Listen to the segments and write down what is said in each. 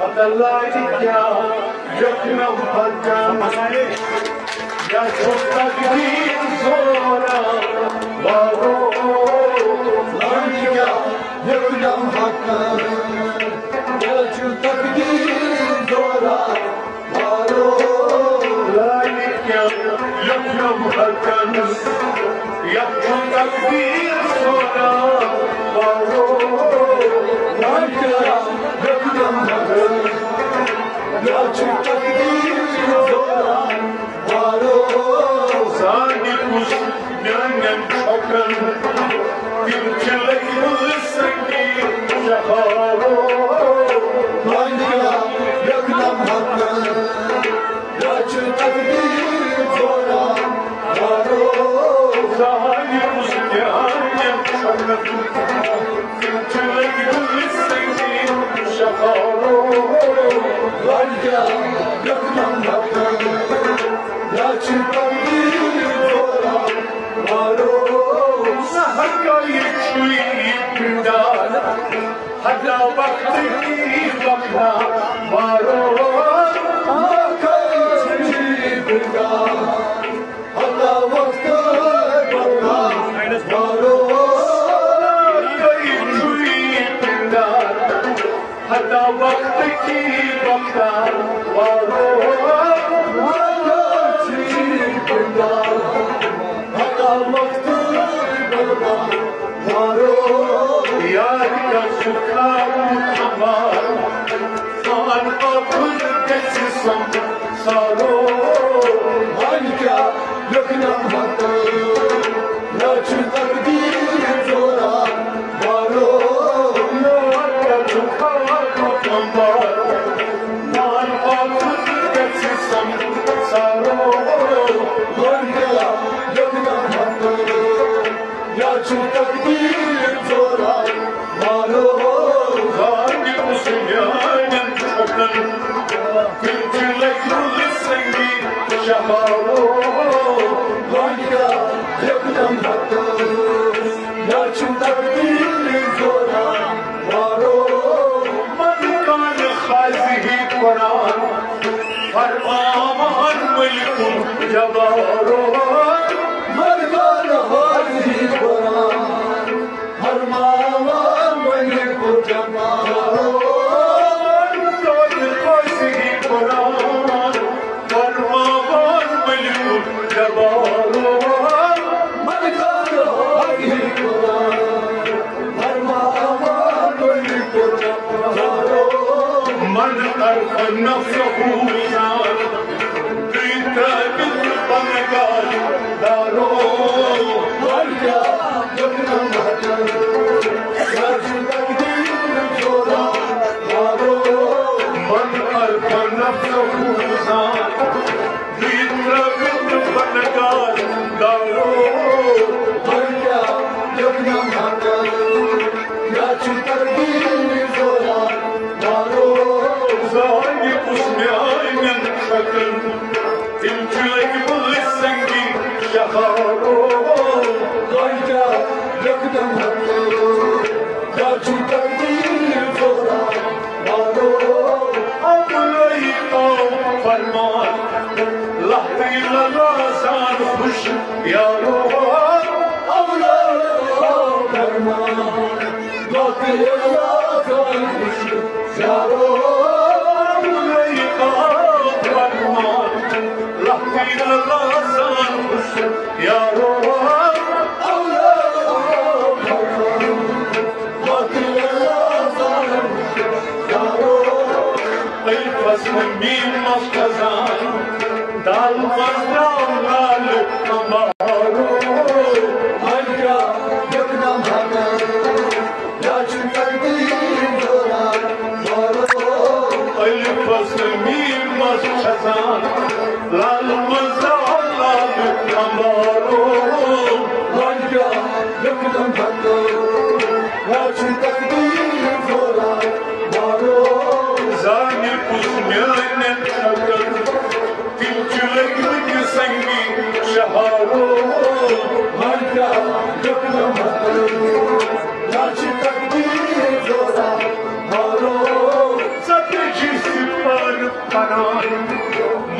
Adalaika, Yakna Bhajan, Yachota Gir Zora, Baro, Laika, Yakna Bhajan, Yachota Gir Zora, Baro, Laika, Yakna Bhajan, Yachota Gir Zora, Baro, Laika,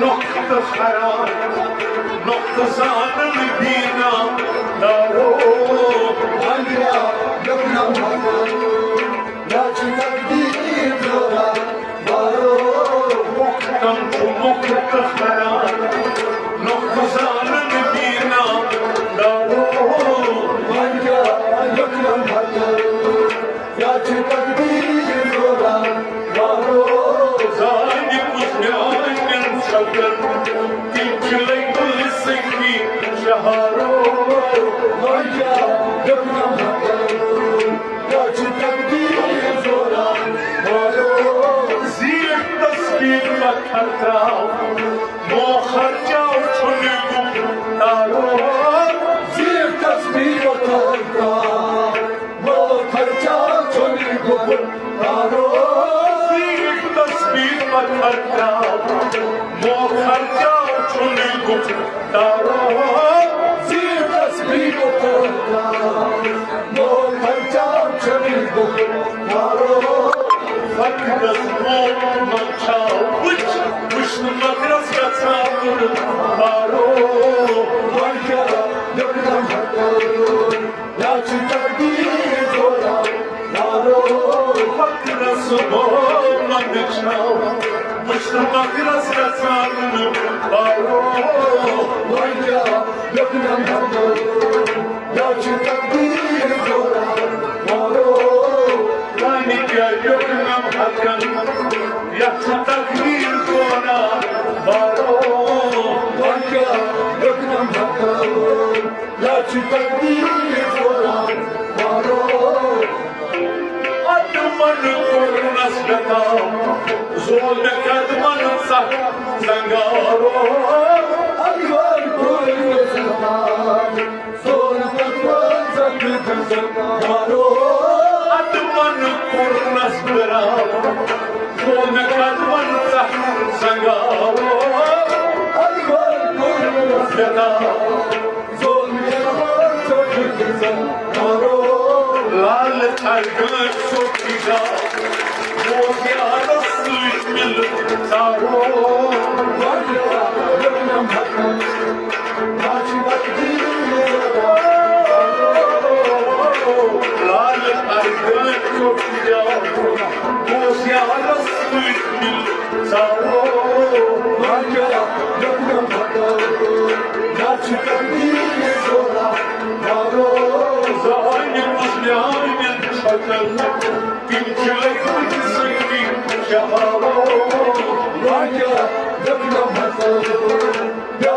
نقطة حرام نقطة زعل بينا دارو عليا يبنى محمد لا تقدير زورا دارو نقطة حرام نقطة زعل بينا دارو عليا يبنى محمد لا تقدير زورا دارو زاني شهارو ويا يبنى محمد يا تقدير زورا مارو زيك تصوير مكرتا مو خرجا وشنقو دارو زيك تصوير مكرتا مو خرجا وشنقو دارو زيك تصوير مكرتا مو خرجا وشنقو دارو شهارو ويا يبنى محمد يا